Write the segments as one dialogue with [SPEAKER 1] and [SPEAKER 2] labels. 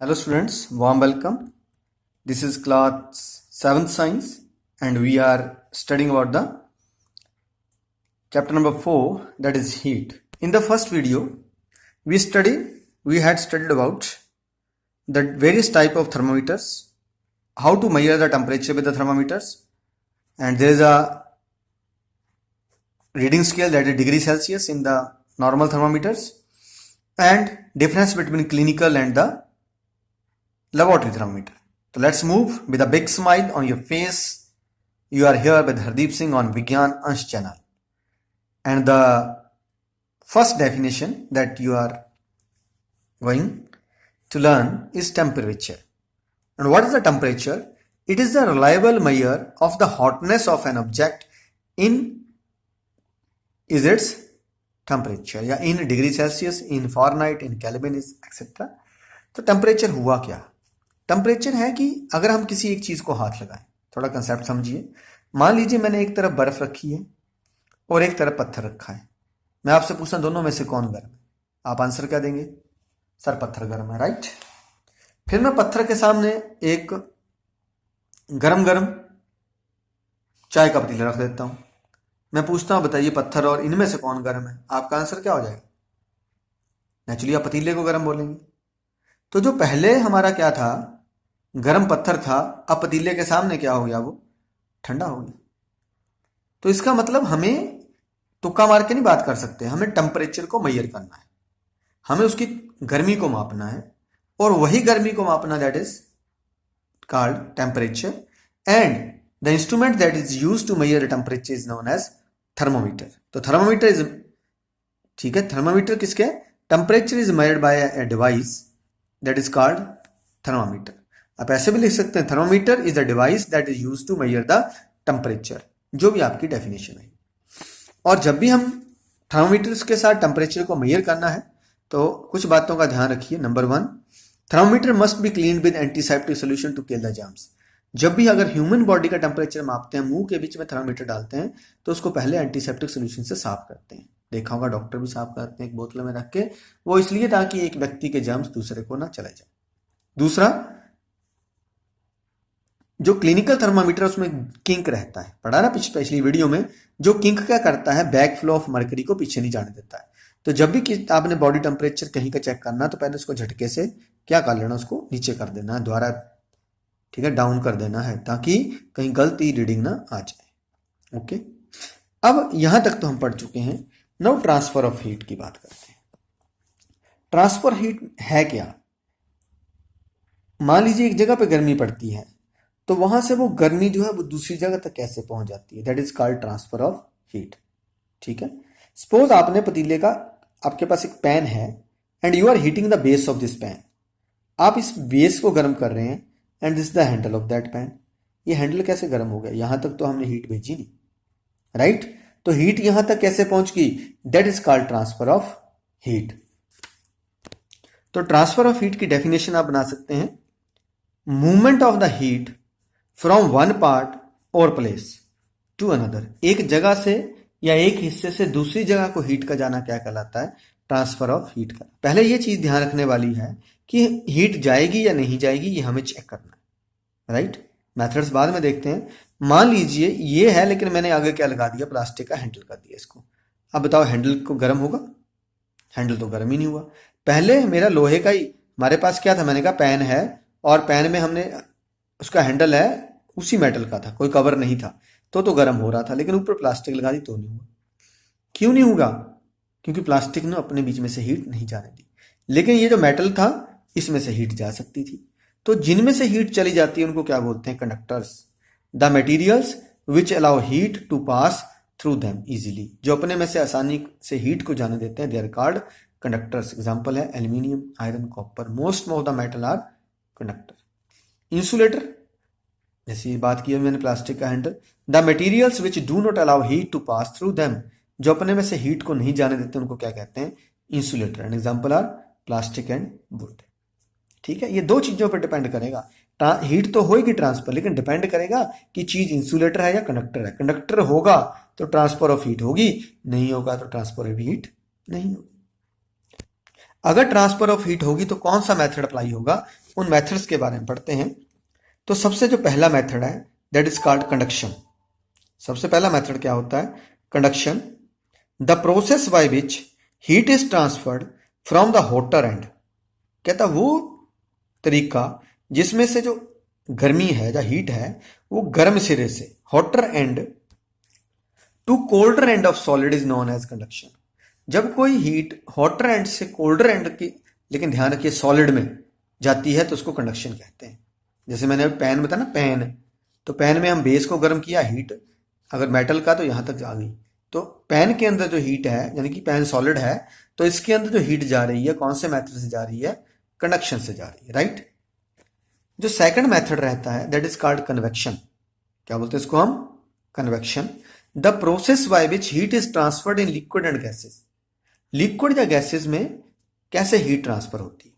[SPEAKER 1] Hello students, warm welcome. This is class 7th science and we are studying about the chapter number 4, that is heat. In the first video we had studied about the various type of thermometers, how to measure the temperature with the thermometers, and there is a reading scale, that is degree Celsius in the normal thermometers, and difference between clinical and the laboratory thermometer. So let's move with a big smile on your face. You are here with Hardeep Singh on Vigyan Ansh channel. And the first definition that you are going to learn is temperature. And what is the temperature? It is the reliable measure of the hotness of an object in is its temperature, या in degree Celsius, in Fahrenheit, in Kelvin, etc. तो temperature हुआ क्या? Temperature है कि अगर हम किसी एक चीज को हाथ लगाएं, थोड़ा कंसेप्ट समझिए। मान लीजिए मैंने एक तरफ बर्फ रखी है और एक तरफ पत्थर रखा है। मैं आपसे पूछना दोनों में से कौन गर्म है? आप आंसर क्या देंगे? सर पत्थर गर्म है, राइट। फिर मैं पत्थर के सामने एक गरम गरम चाय का पतीला रख देता हूं। मैं पूछता हूं बताइए पत्थर और इनमें से कौन गर्म है? आपका आंसर क्या हो जाएगा? नेचुरली आप पतीले को गर्म बोलेंगे। तो जो पहले हमारा क्या था, गर्म पत्थर था, अब पतीले के सामने क्या हो गया? वो ठंडा हो गया। तो इसका मतलब हमें तुक्का मार के नहीं बात कर सकते, हमें टेम्परेचर को मेजर करना है, हमें उसकी गर्मी को मापना है, और वही गर्मी को मापना that is called temperature, and the instrument that is used to measure the temperature is known as thermometer. तो थर्मोमीटर इज, ठीक है, थर्मोमीटर किसके? Temperature is measured by a device that is called thermometer. आप ऐसे भी लिख सकते हैं, thermometer is the device that is used to measure the temperature, जो भी आपकी डेफिनेशन है। और जब भी हम थर्मोमीटर के साथ टेम्परेचर को मेजर करना है तो कुछ बातों का ध्यान रखिए। Number 1, thermometer must be clean with antiseptic solution to kill the germs. जब भी अगर ह्यूमन बॉडी का टेम्परेचर मापते हैं, मुंह के बीच में थर्मोमीटर डालते हैं तो उसको पहले एंटीसेप्टिक सोल्यूशन से साफ करते हैं। देखा होगा डॉक्टर भी साफ करते हैं एक बोतल में रख के, वो इसलिए ताकि एक व्यक्ति के जर्म्स दूसरे को ना चले जाए। दूसरा, जो क्लिनिकल थर्मामीटर उसमें किंक रहता है, पढ़ा ना पिछली वीडियो में, जो किंक क्या करता है, बैक फ्लो ऑफ मर्करी को पीछे नहीं जाने देता है। तो जब भी आपने बॉडी टेम्परेचर कहीं का चेक करना तो पहले उसको झटके से क्या कर लेना, उसको नीचे कर देना है द्वारा, ठीक है, डाउन कर देना है, ताकि कहीं गलती रीडिंग ना आ जाए। ओके, अब यहां तक तो हम पढ़ चुके हैं। नाउ ट्रांसफर ऑफ हीट की बात करते हैं। ट्रांसफर हीट है क्या? मान लीजिए एक जगह पे गर्मी पड़ती है, तो वहां से वो गर्मी जो है वो दूसरी जगह तक कैसे पहुंच जाती है, that is called transfer of heat. ठीक है, सपोज आपने पतीले का, आपके पास एक पैन है and you are heating the base of this pan. आप इस बेस को गर्म कर रहे हैं and this the handle of that pan. ये हैंडल कैसे गर्म हो गया? यहां तक तो हमने हीट भेजी नहीं, राइट। तो हीट यहां तक कैसे पहुंच गई? That is called transfer of heat. तो ट्रांसफर ऑफ हीट की डेफिनेशन आप बना सकते हैं, movement of the heat from one part और प्लेस टू अनदर। एक जगह से या एक हिस्से से दूसरी जगह को हीट का जाना क्या कहलाता है? ट्रांसफर ऑफ हीट का। पहले ये चीज ध्यान रखने वाली है कि हीट जाएगी या नहीं जाएगी, ये हमें चेक करना है, राइट। मेथड्स बाद में देखते हैं। मान लीजिए ये है, लेकिन मैंने आगे क्या लगा दिया, प्लास्टिक का हैंडल कर दिया इसको। अब बताओ हैंडल को गर्म होगा? हैंडल तो गर्म ही नहीं हुआ। पहले मेरा लोहे का ही, हमारे पास क्या था, मैंने कहा पैन है और पैन में हमने उसका हैंडल है उसी मेटल का था, कोई कवर नहीं था, तो गर्म हो रहा था, लेकिन ऊपर प्लास्टिक लगा दी तो नहीं हुआ। क्यों नहीं होगा? क्योंकि प्लास्टिक ने अपने बीच में से हीट नहीं जाने दी, लेकिन ये जो मेटल था इसमें से हीट जा सकती थी। तो जिनमें से हीट चली जाती है उनको क्या बोलते हैं? Conductors. The materials which allow heat to pass through them easily, जो अपने में से आसानी से हीट को जाने देते हैं, they are called conductors. Example है aluminium, iron, copper, most of the metal are conductor. Insulator, जैसे बात की मैंने प्लास्टिक का handle. The materials which do not allow heat to pass through them, जो अपने में से हीट को नहीं जाने देते उनको क्या कहते हैं? Insulator. And example are plastic and wood. ठीक है, ये दो चीजों पर डिपेंड करेगा। हीट तो होगी ट्रांसफर, लेकिन डिपेंड करेगा कि चीज इंसुलेटर है या कंडक्टर है। कंडक्टर होगा तो ट्रांसफर ऑफ हीट होगी, नहीं होगा तो ट्रांसफर ऑफ हीट नहीं होगी। अगर ट्रांसफर ऑफ हीट होगी तो कौन सा मेथड अप्लाई होगा? उन मेथड्स के बारे में पढ़ते हैं। तो सबसे जो पहला मेथड है दैट इज कॉल्ड कंडक्शन। सबसे पहला मेथड क्या होता है? Conduction, the process by which heat is transferred from the hotter and. कहता वो तरीका जिसमें से जो गर्मी है या हीट है वो गर्म सिरे से hotter end to colder end of solid is known as conduction. जब कोई हीट हॉटर एंड से कोल्डर एंड की, लेकिन ध्यान रखिए सॉलिड में जाती है तो उसको कंडक्शन कहते हैं। जैसे मैंने पैन बताया ना, पैन, तो पैन में हम बेस को गर्म किया, हीट अगर मेटल का तो यहां तक आ गई, तो पैन के अंदर जो हीट है यानी कि पैन सॉलिड है तो इसके अंदर जो हीट जा रही है कौन से मेथड से जा रही है? कंडक्शन से जा रही है, राइट। जो सेकंड मेथड रहता है दैट इज कॉल्ड कन्वेक्शन। क्या बोलते हैं इसको हम? Convection, the process by which heat is transferred in liquid and gases. Liquid या गैसेस में कैसे हीट ट्रांसफर होती है,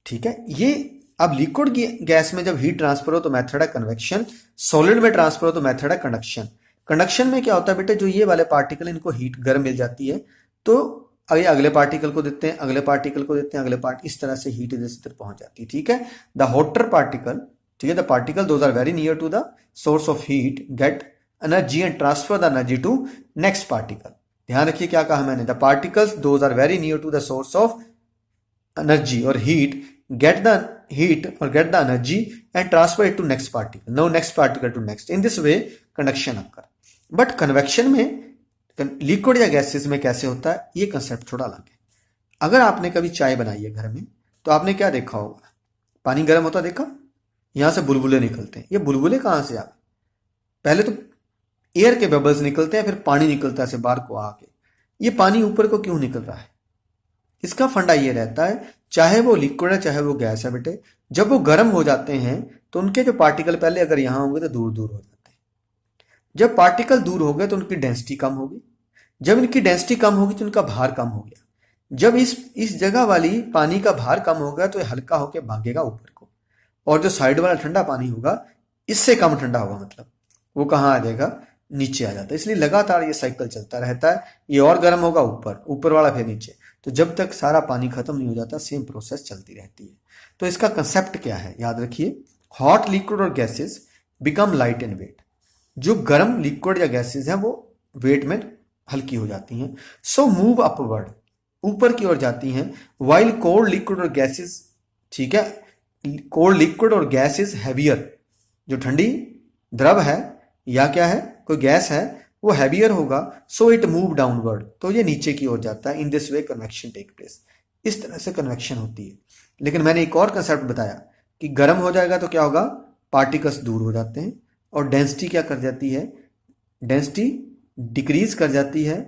[SPEAKER 1] ठीक है। ये अब लिक्विड गैस में जब हीट ट्रांसफर हो तो मेथड है कन्वेक्शन, सॉलिड में ट्रांसफर हो तो मेथड है कंडक्शन। कंडक्शन में क्या होता है बेटे, जो ये वाले पार्टिकल इनको हीट गर्म मिल जाती है तो अगले पार्टिकल को देते हैं, अगले पार्टिकल को देते हैं, अगले पार्ट, इस तरह से हीट इधर से पहुंच जाती है, ठीक है। द हॉटर पार्टिकल, ठीक है, the particle those are very near to the source of heat get energy and transfer the energy to next particle. ध्यान रखिए क्या कहा मैंने, the particles those are very near to the source of energy और heat get the heat or get the energy and transfer it to next particle. Now next particle to next. In this way conduction occur. But convection में liquid या gases में कैसे होता है ये concept थोड़ा अलग है। अगर आपने कभी चाय बनाई है घर में तो आपने क्या देखा होगा, पानी गर्म होता देखा, यहां से बुलबुले निकलते हैं। ये बुलबुले कहां से आ गए? पहले तो एयर के बबल्स निकलते हैं, फिर पानी निकलता है से बाहर को आके। ये पानी ऊपर को क्यों निकल रहा है? इसका फंडा ये रहता है, चाहे वो लिक्विड है चाहे वो गैस है बेटे, जब वो गर्म हो जाते हैं तो उनके जो पार्टिकल पहले अगर यहां होंगे तो दूर दूर हो जाते हैं। जब पार्टिकल दूर हो गए तो उनकी डेंसिटी कम होगी, जब इनकी डेंसिटी कम होगी तो इनका भार कम हो गया। जब इस जगह वाली पानी का भार कम होगा तो ये हल्का होकर भागेगा ऊपर को, और जो साइड वाला ठंडा पानी होगा इससे कम ठंडा होगा, मतलब वो कहाँ आ जाएगा? नीचे आ जाता है। इसलिए लगातार ये साइकिल चलता रहता है, ये और गर्म होगा ऊपर, ऊपर वाला फिर नीचे, तो जब तक सारा पानी खत्म नहीं हो जाता सेम प्रोसेस चलती रहती है। तो इसका कंसेप्ट क्या है याद रखिए, हॉट लिक्विड और gases become light in weight. जो गर्म लिक्विड या गैसेस हैं वो वेट में हल्की हो जाती हैं, सो मूव अपवर्ड, ऊपर की ओर जाती हैं। वाइल कोल्ड लिक्विड और गैसेस, ठीक है, कोल्ड लिक्विड और गैस इज हैवियर। जो ठंडी द्रव है या क्या है, कोई गैस है, वो हैवियर होगा, सो इट मूव डाउनवर्ड, तो ये नीचे की ओर जाता है। In this way convection take place, इस तरह से कन्वेक्शन होती है। लेकिन मैंने एक और कंसेप्ट बताया कि गर्म हो जाएगा तो क्या होगा, पार्टिकल्स दूर हो जाते हैं और डेंसिटी क्या कर जाती है, डेंसिटी डिक्रीज कर जाती है।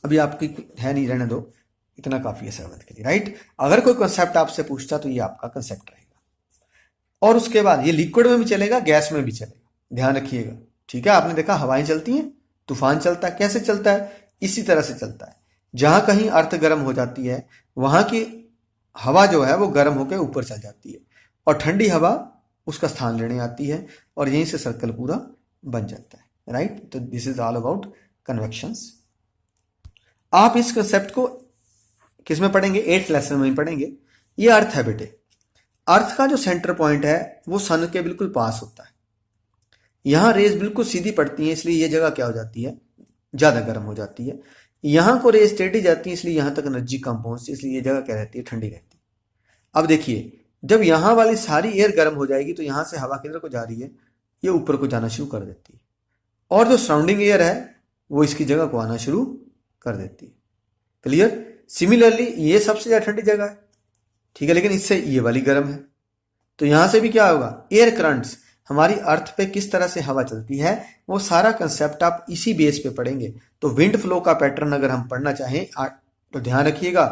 [SPEAKER 1] अभी आपकी है नहीं, रहने दो, इतना काफी है सर्वत के लिए, राइट। अगर कोई कंसेप्ट आपसे पूछता तो ये आपका कंसेप्ट रहेगा। और उसके बाद ये लिक्विड में भी चलेगा, गैस में भी चलेगा, ध्यान रखिएगा, ठीक है। आपने देखा हवाएं चलती हैं, तूफान चलता है, कैसे चलता है? इसी तरह से चलता है। जहां कहीं अर्थ गर्म हो जाती है वहां की हवा जो है वो गर्म होकर ऊपर चल जाती है और ठंडी हवा उसका स्थान लेने आती है और यहीं से सर्कल पूरा बन जाता है, राइट। तो दिस इज ऑल अबाउट कन्वेक्शंस। आप इस कंसेप्ट को किस में पढ़ेंगे? 8th लेसन में पढ़ेंगे। ये अर्थ है बेटे, अर्थ का जो सेंटर पॉइंट है वो सन के बिल्कुल पास होता है। यहां रेज बिल्कुल सीधी पड़ती है, इसलिए ये जगह क्या हो जाती है, ज्यादा गर्म हो जाती है। यहां को रेज टेढ़ी जाती है, इसलिए यहां तक एनर्जी कम पहुंचती है, इसलिए ये जगह क्या रहती है, ठंडी रहती है। अब देखिए, जब यहां वाली सारी एयर गर्म हो जाएगी तो यहां से हवा किधर को जा रही है, ये ऊपर को जाना शुरू कर देती है, और जो सराउंडिंग एयर है वो इसकी जगह को आना शुरू कर देती है। क्लियर? सिमिलरली ये सबसे ज्यादा ठंडी जगह है, ठीक है, लेकिन इससे ये वाली गर्म है, तो यहां से भी क्या होगा, एयर करंट्स, हमारी अर्थ पे किस तरह से हवा चलती है वो सारा कंसेप्ट आप इसी बेस पे पढ़ेंगे। तो विंड फ्लो का पैटर्न अगर हम पढ़ना चाहें तो ध्यान रखिएगा,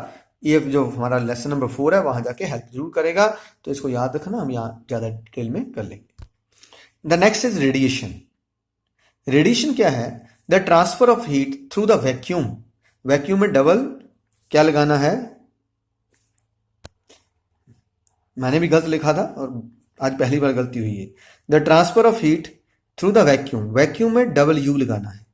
[SPEAKER 1] ये जो हमारा लेसन नंबर 4 है वहां जाके हेल्प जरूर करेगा, तो इसको याद रखना, हम यहाँ ज्यादा डिटेल में कर लेंगे। The next is radiation. Radiation क्या है? The transfer of heat through the vacuum. Vacuum में डबल क्या लगाना है, मैंने भी गलत लिखा था और आज पहली बार गलती हुई है। The transfer of heat through the vacuum, vacuum में डबल यू लगाना है,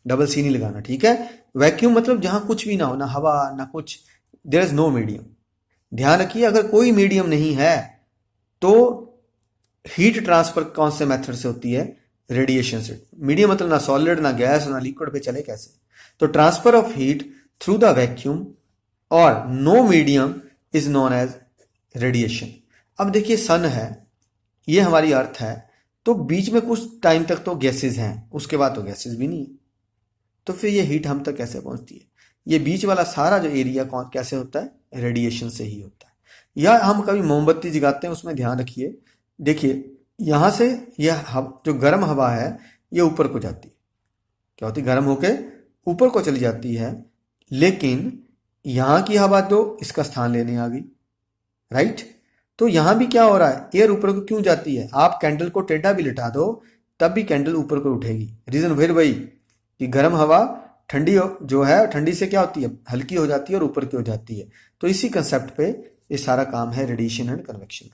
[SPEAKER 1] डबल सी नहीं लगाना, ठीक है। वैक्यूम मतलब जहां कुछ भी ना हो, ना हवा ना कुछ, देयर इज नो मीडियम, ध्यान रखिए, अगर कोई मीडियम नहीं है तो हीट ट्रांसफर कौन से मेथड से होती है? रेडिएशन से। मीडियम मतलब ना सॉलिड, ना गैस, ना लिक्विड पे चले कैसे? तो transfer of heat through the vacuum और no medium is known as radiation. अब देखिए सन है, ये हमारी अर्थ है, तो बीच में कुछ टाइम तक तो गैसेस हैं, उसके बाद तो गैसेस भी नहीं है, तो फिर ये हीट हम तक कैसे पहुंचती है? ये बीच वाला सारा जो एरिया कौन कैसे होता है? रेडिएशन से ही होता है। या हम कभी मोमबत्ती जगाते हैं, उसमें ध्यान रखिए, देखिए यहां से यह जो गर्म हवा है ये ऊपर को जाती है, क्या होती है? गर्म होके ऊपर को चली जाती है, लेकिन यहाँ की हवा तो इसका स्थान लेने आ गई, राइट? तो यहाँ भी क्या हो रहा है? एयर ऊपर को क्यों जाती है? आप कैंडल को टेढ़ा भी लिटा दो तब भी कैंडल ऊपर को उठेगी। रीजन फिर वही कि गर्म हवा ठंडी जो है, ठंडी से क्या होती है? हल्की हो जाती है और ऊपर की हो जाती है। तो इसी कंसेप्ट पे ये सारा काम है रेडिएशन एंड कन्वेक्शन।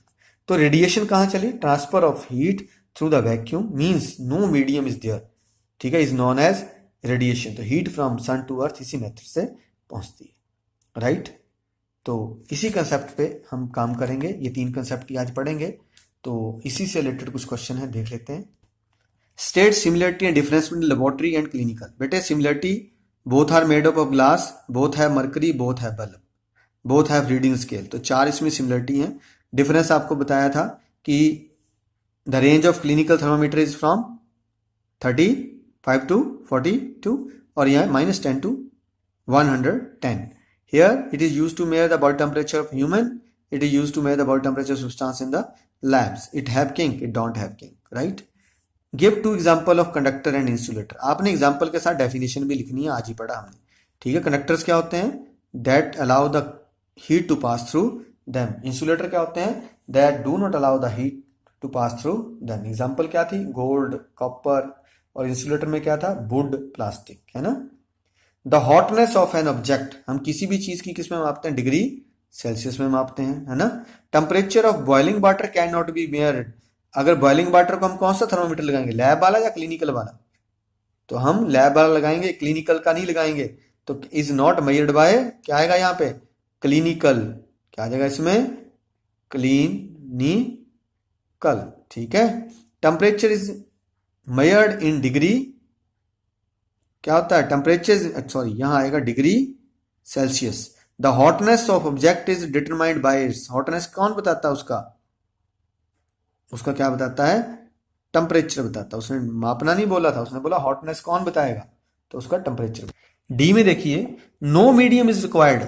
[SPEAKER 1] तो रेडिएशन कहाँ चली? Transfer of heat through the vacuum means no medium is there, ठीक है, इज नॉन एज रेडिएशन। तो heat from sun to earth इसी मेथड से पहुंचती है, राइट? तो इसी कंसेप्ट पे हम काम करेंगे, ये 3 कंसेप्ट की आज पढ़ेंगे। तो इसी से रिलेटेड कुछ क्वेश्चन है, देख लेते हैं। State similarity and difference between laboratory and clinical. बेटे similarity, both are made up of glass, both है मरकरी, बोथ है bulb, both have reading scale. तो 4 इसमें सिमिलरिटी हैं। डिफरेंस आपको बताया था कि the range of clinical thermometer is from 35 to 42 और यहाँ -10 to 110। Here it is used to measure the body temperature of human. It is used to measure the body temperature of substance in the labs. It have kink, it don't have kink, right? Give 2 example of conductor and insulator. आपने example के साथ definition भी लिखनी है, आज ही पढ़ा हमने, ठीक है? कंडक्टर्स क्या होते हैं? That allow the heat to pass through them. Insulator क्या होते हैं? That do not allow the heat to pass through them. Example क्या थी? गोल्ड, कॉपर, और इंसुलेटर में क्या था? वुड, प्लास्टिक, है ना? The hotness of an object, हम किसी भी चीज की किस में मापते हैं? डिग्री सेल्सियस में मापते हैं, है ना? Temperature of boiling water can not be measured. अगर बॉइलिंग वाटर को हम कौन सा थर्मोमीटर लगाएंगे? लैब वाला या क्लिनिकल वाला? तो हम लैब वाला लगाएंगे, क्लिनिकल का नहीं लगाएंगे। तो इज नॉट मेयर्ड बाय, क्या आएगा यहाँ पे? क्लिनिकल। क्या आ जाएगा इसमें? क्लिनिकल, ठीक है? टेम्परेचर इज मेयर्ड इन डिग्री, क्या होता है? टेम्परेचर, सॉरी यहाँ आएगा degree Celsius. The hotness of object is determined by it's, hotness कौन बताता है? उसका क्या बताता है? टेम्परेचर बताता है। उसने मापना नहीं बोला था, उसने बोला हॉटनेस कौन बताएगा? तो उसका टेम्परेचर। डी में देखिए, नो मीडियम इज रिक्वायर्ड।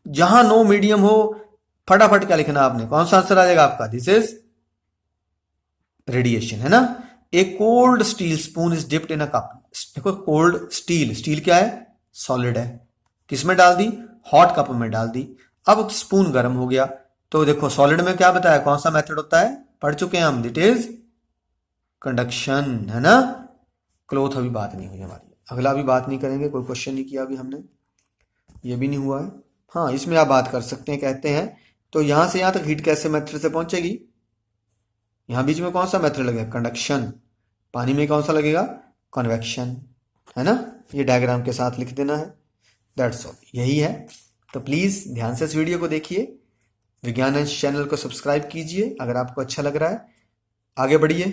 [SPEAKER 1] जहां नो मीडियम हो, फटाफट क्या लिखना आपने? कौन सा आंसर आ जाएगा आपका? दिस इज रेडिएशन, है ना? ए cold steel spoon is dipped in a cup. देखो कोल्ड स्टील, स्टील क्या है? सॉलिड है। किस में डाल दी? हॉट कप में डाल दी। अब स्पून गर्म हो गया, तो देखो सॉलिड में क्या बताया? कौन सा मेथड होता है? पढ़ चुके हैं हम, दिट इज कंडक्शन, है ना? क्लोथ अभी बात नहीं हुई हमारी, अगला भी बात नहीं करेंगे, कोई क्वेश्चन नहीं किया अभी हमने, ये भी नहीं हुआ है। हाँ, इसमें आप बात कर सकते हैं, कहते हैं तो यहां से यहां तक हीट कैसे मेथड से पहुंचेगी? यहां बीच में कौन सा मेथड लगेगा? कंडक्शन। पानी में कौन सा लगेगा? कन्वेक्शन, है ना? ये डायग्राम के साथ लिख देना है, दैट्स ऑल, यही है। तो प्लीज ध्यान से इस वीडियो को देखिए, विज्ञान अंश चैनल को सब्सक्राइब कीजिए अगर आपको अच्छा लग रहा है। आगे बढ़िए,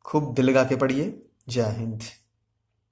[SPEAKER 1] खूब दिल लगा के पढ़िए। जय हिंद।